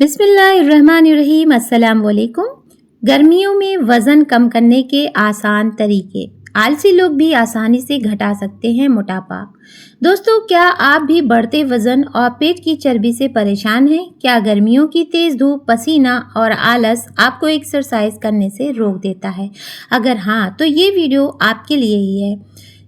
बिस्मिल्लाहिर्रहमानिर्रहीम। अस्सलाम वालेकुम। गर्मियों में वज़न कम करने के आसान तरीके। आलसी लोग भी आसानी से घटा सकते हैं मोटापा। दोस्तों, क्या आप भी बढ़ते वज़न और पेट की चर्बी से परेशान हैं? क्या गर्मियों की तेज़ धूप, पसीना और आलस आपको एक्सरसाइज करने से रोक देता है? अगर हाँ, तो ये वीडियो आपके लिए ही है।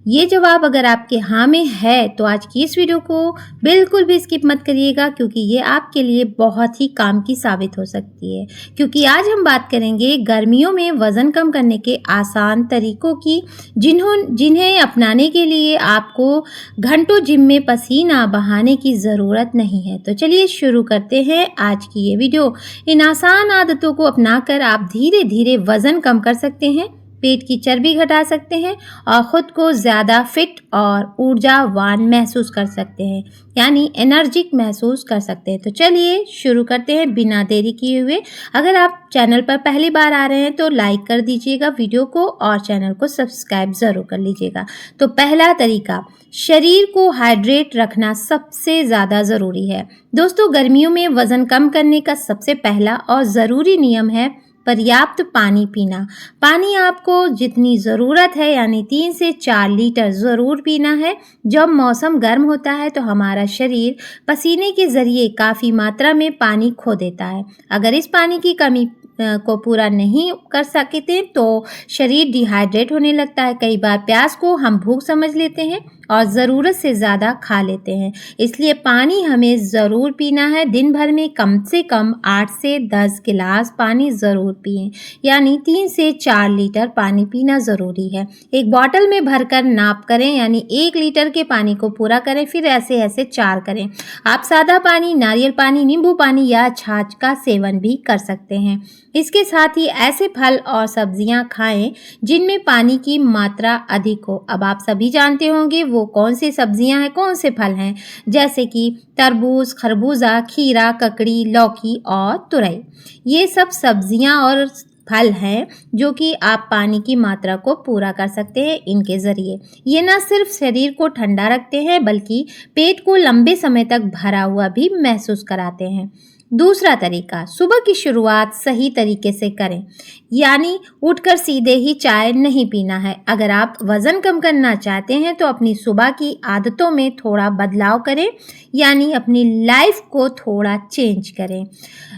ये जवाब अगर आपके हाँ में है तो आज की इस वीडियो को बिल्कुल भी स्किप मत करिएगा, क्योंकि ये आपके लिए बहुत ही काम की साबित हो सकती है। क्योंकि आज हम बात करेंगे गर्मियों में वज़न कम करने के आसान तरीकों की, जिन्हें अपनाने के लिए आपको घंटों जिम में पसीना बहाने की ज़रूरत नहीं है। तो चलिए शुरू करते हैं आज की ये वीडियो। इन आसान आदतों को अपनाकर आप धीरे धीरे वज़न कम कर सकते हैं, पेट की चर्बी घटा सकते हैं और ख़ुद को ज़्यादा फिट और ऊर्जावान महसूस कर सकते हैं, यानी एनर्जिक महसूस कर सकते हैं। तो चलिए शुरू करते हैं बिना देरी किए हुए। अगर आप चैनल पर पहली बार आ रहे हैं तो लाइक कर दीजिएगा वीडियो को और चैनल को सब्सक्राइब ज़रूर कर लीजिएगा। तो पहला तरीका, शरीर को हाइड्रेट रखना सबसे ज़्यादा ज़रूरी है। दोस्तों, गर्मियों में वज़न कम करने का सबसे पहला और ज़रूरी नियम है पर्याप्त पानी पीना। पानी आपको जितनी ज़रूरत है, यानी 3 से 4 लीटर ज़रूर पीना है। जब मौसम गर्म होता है तो हमारा शरीर पसीने के ज़रिए काफ़ी मात्रा में पानी खो देता है। अगर इस पानी की कमी को पूरा नहीं कर सकते तो शरीर डिहाइड्रेट होने लगता है। कई बार प्यास को हम भूख समझ लेते हैं और ज़रूरत से ज़्यादा खा लेते हैं। इसलिए पानी हमें ज़रूर पीना है। दिन भर में कम से कम 8 से 10 गिलास पानी ज़रूर पिएं, यानी 3 से 4 लीटर पानी पीना ज़रूरी है। एक बॉटल में भरकर नाप करें, यानी 1 लीटर के पानी को पूरा करें, फिर ऐसे 4 करें। आप सादा पानी, नारियल पानी, नींबू पानी या छाछ का सेवन भी कर सकते हैं। इसके साथ ही ऐसे फल और सब्जियां खाएं जिनमें पानी की मात्रा अधिक हो। अब आप सभी जानते होंगे वो कौन सी सब्जियां हैं, कौन से फल हैं, जैसे कि तरबूज, खरबूजा, खीरा, ककड़ी, लौकी और तुरई। ये सब सब्जियां और फल हैं जो कि आप पानी की मात्रा को पूरा कर सकते हैं इनके ज़रिए। ये न सिर्फ शरीर को ठंडा रखते हैं बल्कि पेट को लंबे समय तक भरा हुआ भी महसूस कराते हैं। दूसरा तरीका, सुबह की शुरुआत सही तरीके से करें, यानी उठकर सीधे ही चाय नहीं पीना है। अगर आप वज़न कम करना चाहते हैं तो अपनी सुबह की आदतों में थोड़ा बदलाव करें, यानी अपनी लाइफ को थोड़ा चेंज करें।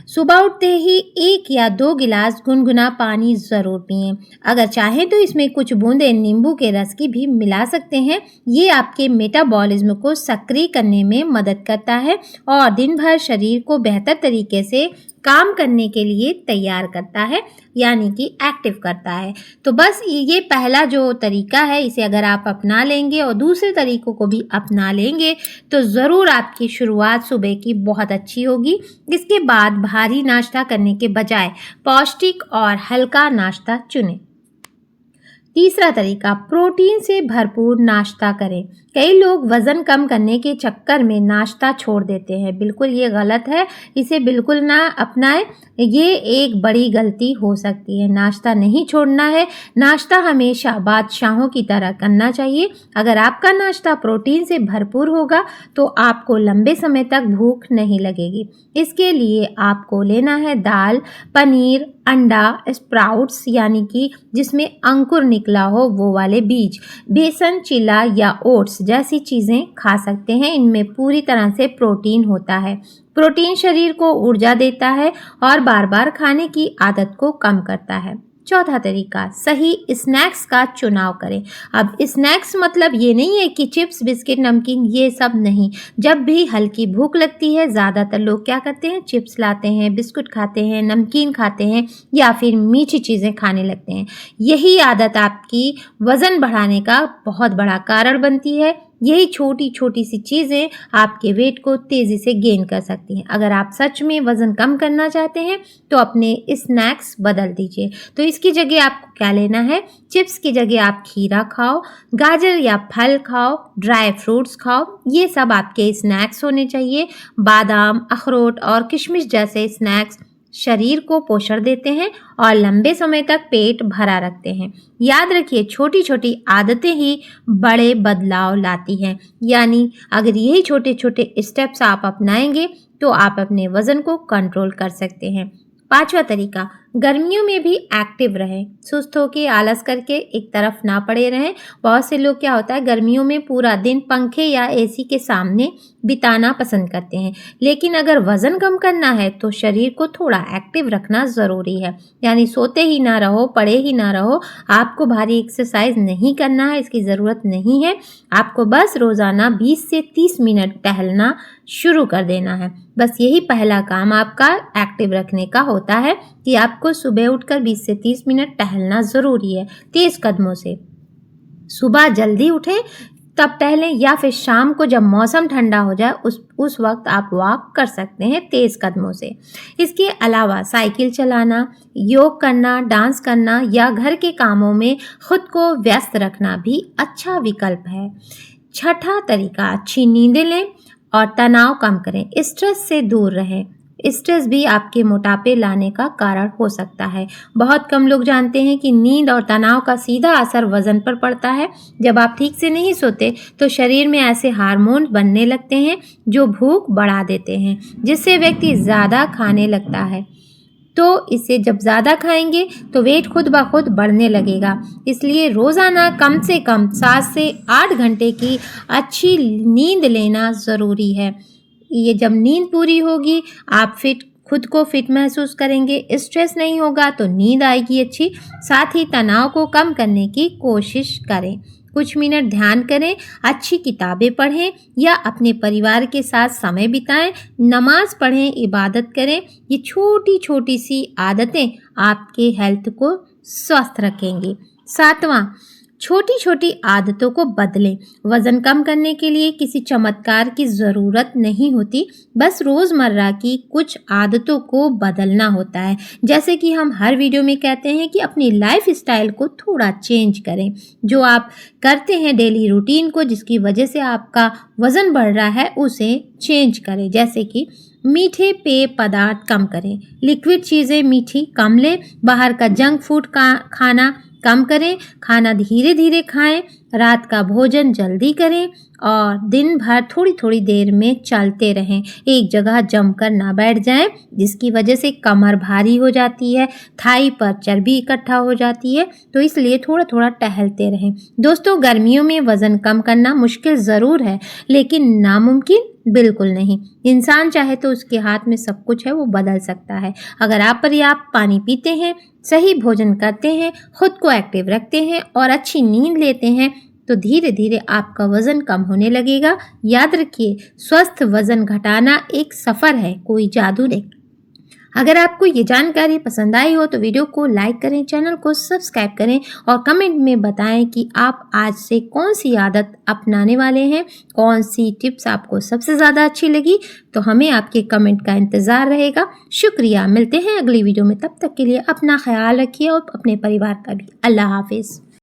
सुबह उठते ही 1 या 2 गिलास गुनगुना पानी ज़रूर पिएं। अगर चाहें तो इसमें कुछ बूंदें नींबू के रस की भी मिला सकते हैं। ये आपके मेटाबॉलिज्म को सक्रिय करने में मदद करता है और दिन भर शरीर को बेहतर तरीके से काम करने के लिए तैयार करता है, यानी कि एक्टिव करता है। तो बस ये पहला जो तरीका है, इसे अगर आप अपना लेंगे और दूसरे तरीकों को भी अपना लेंगे तो ज़रूर आपकी शुरुआत सुबह की बहुत अच्छी होगी। इसके बाद भारी नाश्ता करने के बजाय पौष्टिक और हल्का नाश्ता चुनें। तीसरा तरीका, प्रोटीन से भरपूर नाश्ता करें। कई लोग वज़न कम करने के चक्कर में नाश्ता छोड़ देते हैं। बिल्कुल ये गलत है, इसे बिल्कुल ना अपनाएं। ये एक बड़ी गलती हो सकती है। नाश्ता नहीं छोड़ना है, नाश्ता हमेशा बादशाहों की तरह करना चाहिए। अगर आपका नाश्ता प्रोटीन से भरपूर होगा तो आपको लंबे समय तक भूख नहीं लगेगी। इसके लिए आपको लेना है दाल, पनीर, अंडा, स्प्राउट्स यानी कि जिसमें अंकुर निकला हो वो वाले बीज, बेसन, चिला या ओट्स जैसी चीज़ें खा सकते हैं। इनमें पूरी तरह से प्रोटीन होता है। प्रोटीन शरीर को ऊर्जा देता है और बार बार खाने की आदत को कम करता है। चौथा तरीका, सही स्नैक्स का चुनाव करें। अब स्नैक्स मतलब ये नहीं है कि चिप्स, बिस्किट, नमकीन, ये सब नहीं। जब भी हल्की भूख लगती है, ज़्यादातर लोग क्या करते हैं, चिप्स लाते हैं, बिस्कुट खाते हैं, नमकीन खाते हैं या फिर मीठी चीज़ें खाने लगते हैं। यही आदत आपकी वज़न बढ़ाने का बहुत बड़ा कारण बनती है। यही छोटी छोटी सी चीज़ें आपके वेट को तेज़ी से गेन कर सकती हैं। अगर आप सच में वज़न कम करना चाहते हैं तो अपने स्नैक्स बदल दीजिए। तो इसकी जगह आपको क्या लेना है, चिप्स की जगह आप खीरा खाओ, गाजर या फल खाओ, ड्राई फ्रूट्स खाओ। ये सब आपके स्नैक्स होने चाहिए। बादाम, अखरोट और किशमिश जैसे स्नैक्स शरीर को पोषण देते हैं और लंबे समय तक पेट भरा रखते हैं। याद रखिए, छोटी छोटी आदतें ही बड़े बदलाव लाती हैं। यानी अगर यही छोटे छोटे स्टेप्स आप अपनाएंगे तो आप अपने वजन को कंट्रोल कर सकते हैं। 5वां तरीका, गर्मियों में भी एक्टिव रहें। सुस्त होकर आलस करके एक तरफ ना पड़े रहें। बहुत से लोग क्या होता है, गर्मियों में पूरा दिन पंखे या एसी के सामने बिताना पसंद करते हैं, लेकिन अगर वजन कम करना है तो शरीर को थोड़ा एक्टिव रखना ज़रूरी है। यानी सोते ही ना रहो, पड़े ही ना रहो। आपको भारी एक्सरसाइज नहीं करना है, इसकी ज़रूरत नहीं है। आपको बस रोज़ाना 20 से 30 मिनट टहलना शुरू कर देना है। बस यही पहला काम आपका एक्टिव रखने का होता है कि आपको सुबह उठकर 20 से 30 मिनट टहलना ज़रूरी है तेज़ कदमों से। सुबह जल्दी उठें तब टहलें, या फिर शाम को जब मौसम ठंडा हो जाए उस वक्त आप वॉक कर सकते हैं तेज़ कदमों से। इसके अलावा साइकिल चलाना, योग करना, डांस करना या घर के कामों में खुद को व्यस्त रखना भी अच्छा विकल्प है। 6ठा तरीका, अच्छी नींदें लें और तनाव कम करें। स्ट्रेस से दूर रहें। स्ट्रेस भी आपके मोटापे लाने का कारण हो सकता है। बहुत कम लोग जानते हैं कि नींद और तनाव का सीधा असर वजन पर पड़ता है। जब आप ठीक से नहीं सोते तो शरीर में ऐसे हार्मोन बनने लगते हैं जो भूख बढ़ा देते हैं, जिससे व्यक्ति ज़्यादा खाने लगता है। तो इसे जब ज़्यादा खाएंगे तो वेट खुद ब खुद बढ़ने लगेगा। इसलिए रोज़ाना कम से कम 7 से 8 घंटे की अच्छी नींद लेना ज़रूरी है। ये जब नींद पूरी होगी आप खुद को फिट महसूस करेंगे, स्ट्रेस नहीं होगा तो नींद आएगी अच्छी। साथ ही तनाव को कम करने की कोशिश करें। कुछ मिनट ध्यान करें, अच्छी किताबें पढ़ें या अपने परिवार के साथ समय बिताएं, नमाज पढ़ें, इबादत करें। ये छोटी छोटी सी आदतें आपके हेल्थ को स्वस्थ रखेंगी। 7वां, छोटी छोटी आदतों को बदलें। वज़न कम करने के लिए किसी चमत्कार की ज़रूरत नहीं होती, बस रोज़मर्रा की कुछ आदतों को बदलना होता है। जैसे कि हम हर वीडियो में कहते हैं कि अपनी लाइफ स्टाइल को थोड़ा चेंज करें। जो आप करते हैं डेली रूटीन को, जिसकी वजह से आपका वज़न बढ़ रहा है, उसे चेंज करें। जैसे कि मीठे पेय पदार्थ कम करें, लिक्विड चीज़ें मीठी कम लें, बाहर का जंक फूड का खाना कम करें, खाना धीरे धीरे खाएं, रात का भोजन जल्दी करें और दिन भर थोड़ी थोड़ी देर में चलते रहें। एक जगह जमकर ना बैठ जाएं, जिसकी वजह से कमर भारी हो जाती है, थाई पर चर्बी इकट्ठा हो जाती है। तो इसलिए थोड़ा थोड़ा टहलते रहें। दोस्तों, गर्मियों में वज़न कम करना मुश्किल ज़रूर है, लेकिन नामुमकिन बिल्कुल नहीं। इंसान चाहे तो उसके हाथ में सब कुछ है, वो बदल सकता है। अगर आप पर्याप्त पानी पीते हैं, सही भोजन करते हैं, खुद को एक्टिव रखते हैं और अच्छी नींद लेते हैं तो धीरे धीरे आपका वज़न कम होने लगेगा। याद रखिए, स्वस्थ वज़न घटाना एक सफ़र है, कोई जादू नहीं। अगर आपको ये जानकारी पसंद आई हो तो वीडियो को लाइक करें, चैनल को सब्सक्राइब करें और कमेंट में बताएं कि आप आज से कौन सी आदत अपनाने वाले हैं, कौन सी टिप्स आपको सबसे ज़्यादा अच्छी लगी। तो हमें आपके कमेंट का इंतज़ार रहेगा। शुक्रिया, मिलते हैं अगली वीडियो में। तब तक के लिए अपना ख्याल रखिए और अपने परिवार का भी। अल्लाह हाफिज़।